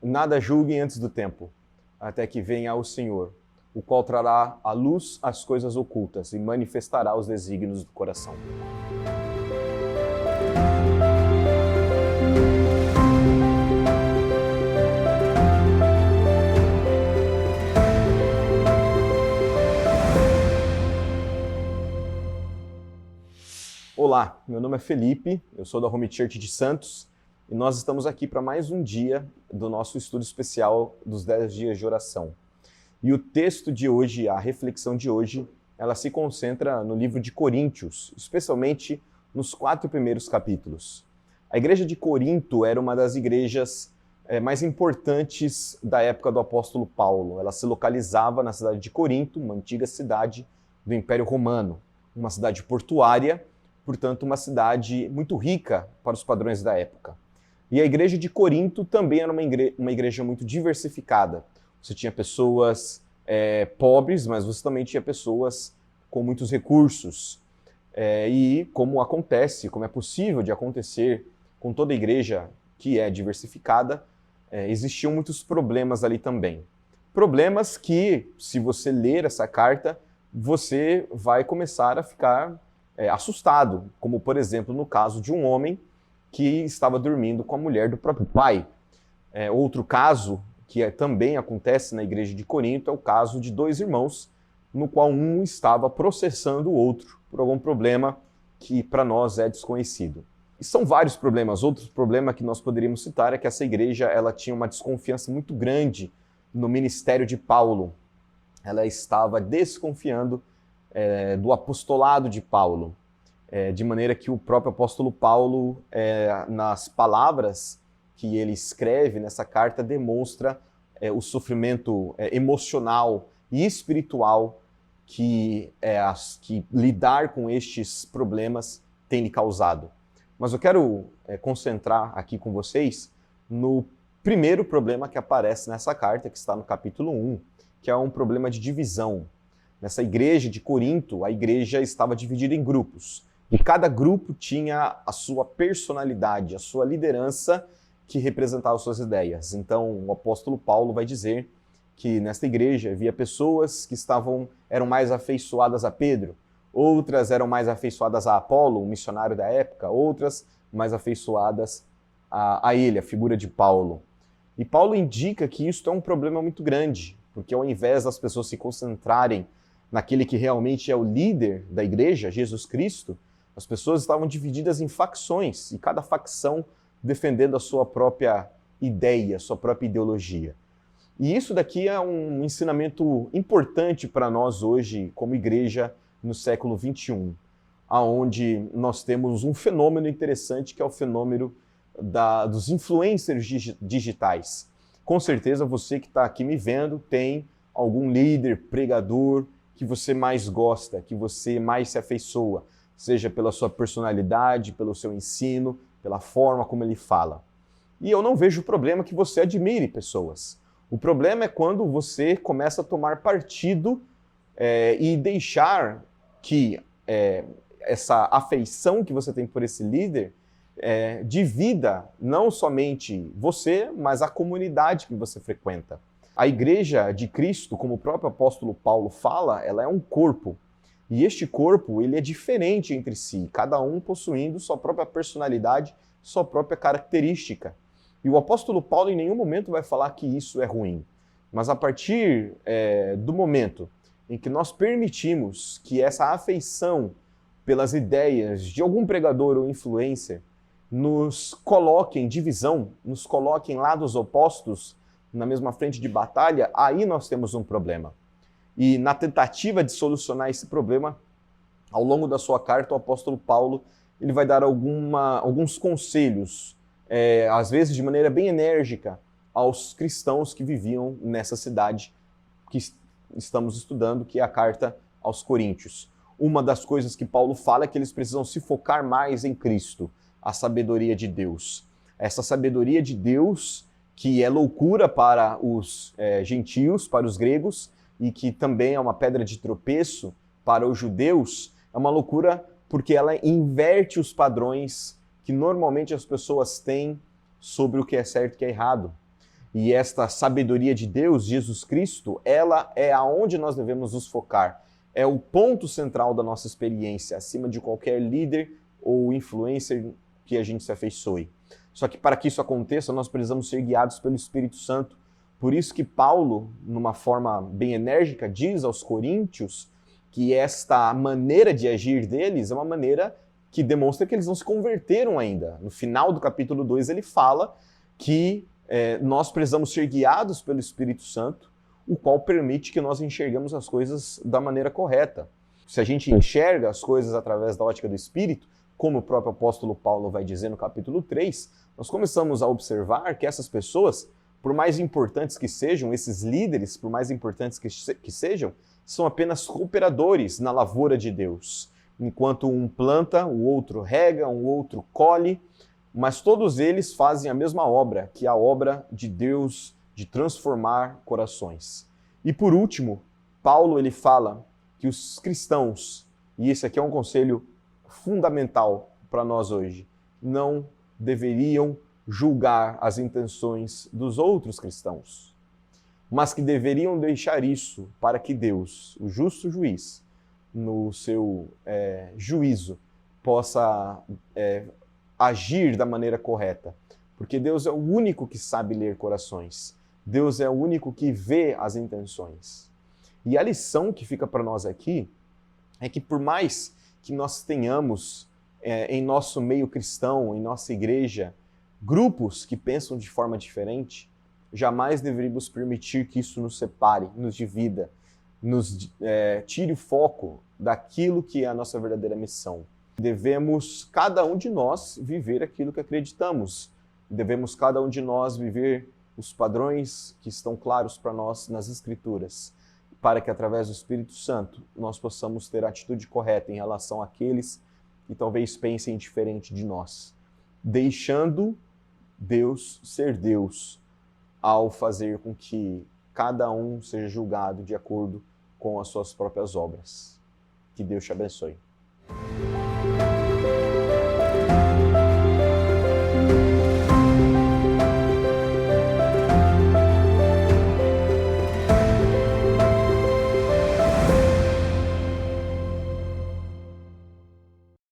Nada julguem antes do tempo, até que venha o Senhor, o qual trará à luz as coisas ocultas e manifestará os desígnios do coração. Olá, meu nome é Felipe, eu sou da Home Church de Santos e nós estamos aqui para mais um dia do nosso estudo especial dos 10 dias de oração. E o texto de hoje, a reflexão de hoje, ela se concentra no livro de Coríntios, especialmente nos 4 primeiros capítulos. A igreja de Corinto era uma das igrejas mais importantes da época do apóstolo Paulo. Ela se localizava na cidade de Corinto, uma antiga cidade do Império Romano, uma cidade portuária, portanto, uma cidade muito rica para os padrões da época. E a igreja de Corinto também era uma igreja muito diversificada. Você tinha pessoas pobres, mas você também tinha pessoas com muitos recursos. E como acontece, como é possível de acontecer com toda igreja que é diversificada, existiam muitos problemas ali também. Problemas que, se você ler essa carta, você vai começar a ficar assustado, como por exemplo no caso de um homem que estava dormindo com a mulher do próprio pai. Outro caso que também acontece na igreja de Corinto é o caso de 2 irmãos, no qual um estava processando o outro por algum problema que para nós é desconhecido. E são vários problemas. Outro problema que nós poderíamos citar é que essa igreja ela tinha uma desconfiança muito grande no ministério de Paulo. Ela estava desconfiando do apostolado de Paulo, de maneira que o próprio apóstolo Paulo, nas palavras que ele escreve nessa carta, demonstra o sofrimento emocional e espiritual que lidar com estes problemas tem lhe causado. Mas eu quero concentrar aqui com vocês no primeiro problema que aparece nessa carta, que está no capítulo 1, que é um problema de divisão. Nessa igreja de Corinto, a igreja estava dividida em grupos. E cada grupo tinha a sua personalidade, a sua liderança que representava suas ideias. Então, o apóstolo Paulo vai dizer que nesta igreja havia pessoas que eram mais afeiçoadas a Pedro, outras eram mais afeiçoadas a Apolo, um missionário da época, outras mais afeiçoadas a ele, a figura de Paulo. E Paulo indica que isso é um problema muito grande, porque ao invés das pessoas se concentrarem naquele que realmente é o líder da igreja, Jesus Cristo, as pessoas estavam divididas em facções, e cada facção defendendo a sua própria ideia, a sua própria ideologia. E isso daqui é um ensinamento importante para nós hoje, como igreja, no século XXI, onde nós temos um fenômeno interessante, que é o fenômeno dos influencers digitais. Com certeza você que está aqui me vendo tem algum líder, pregador, que você mais gosta, que você mais se afeiçoa, seja pela sua personalidade, pelo seu ensino, pela forma como ele fala. E eu não vejo problema que você admire pessoas. O problema é quando você começa a tomar partido e deixar que essa afeição que você tem por esse líder divida não somente você, mas a comunidade que você frequenta. A igreja de Cristo, como o próprio apóstolo Paulo fala, ela é um corpo. E este corpo, ele é diferente entre si, cada um possuindo sua própria personalidade, sua própria característica. E o apóstolo Paulo em nenhum momento vai falar que isso é ruim. Mas a partir do momento em que nós permitimos que essa afeição pelas ideias de algum pregador ou influencer nos coloque em divisão, nos coloque em lados opostos, na mesma frente de batalha, aí nós temos um problema. E na tentativa de solucionar esse problema, ao longo da sua carta, o apóstolo Paulo ele vai dar alguns conselhos, às vezes de maneira bem enérgica, aos cristãos que viviam nessa cidade que estamos estudando, que é a carta aos Coríntios. Uma das coisas que Paulo fala é que eles precisam se focar mais em Cristo, a sabedoria de Deus. Essa sabedoria de Deus que é loucura para os gentios, para os gregos, e que também é uma pedra de tropeço para os judeus, é uma loucura porque ela inverte os padrões que normalmente as pessoas têm sobre o que é certo e o que é errado. E esta sabedoria de Deus, Jesus Cristo, ela é aonde nós devemos nos focar. É o ponto central da nossa experiência, acima de qualquer líder ou influencer que a gente se afeiçoe. Só que para que isso aconteça, nós precisamos ser guiados pelo Espírito Santo. Por isso que Paulo, numa forma bem enérgica, diz aos coríntios que esta maneira de agir deles é uma maneira que demonstra que eles não se converteram ainda. No final do capítulo 2 ele fala que nós precisamos ser guiados pelo Espírito Santo, o qual permite que nós enxergamos as coisas da maneira correta. Se a gente enxerga as coisas através da ótica do Espírito, como o próprio apóstolo Paulo vai dizer no capítulo 3, nós começamos a observar que essas pessoas, por mais importantes que sejam, esses líderes, por mais importantes que sejam, são apenas cooperadores na lavoura de Deus. Enquanto um planta, o outro rega, o outro colhe, mas todos eles fazem a mesma obra, que é a obra de Deus de transformar corações. E por último, Paulo ele fala que os cristãos, e esse aqui é um conselho fundamental para nós hoje, não deveriam julgar as intenções dos outros cristãos, mas que deveriam deixar isso para que Deus, o justo juiz, no seu juízo, possa agir da maneira correta. Porque Deus é o único que sabe ler corações. Deus é o único que vê as intenções. E a lição que fica para nós aqui é que por mais que nós tenhamos em nosso meio cristão, em nossa igreja, grupos que pensam de forma diferente, jamais deveríamos permitir que isso nos separe, nos divida, nos tire o foco daquilo que é a nossa verdadeira missão. Devemos, cada um de nós, viver aquilo que acreditamos. Devemos, cada um de nós, viver os padrões que estão claros para nós nas Escrituras, para que, através do Espírito Santo, nós possamos ter a atitude correta em relação àqueles que talvez pensem diferente de nós, deixando Deus ser Deus, ao fazer com que cada um seja julgado de acordo com as suas próprias obras. Que Deus te abençoe.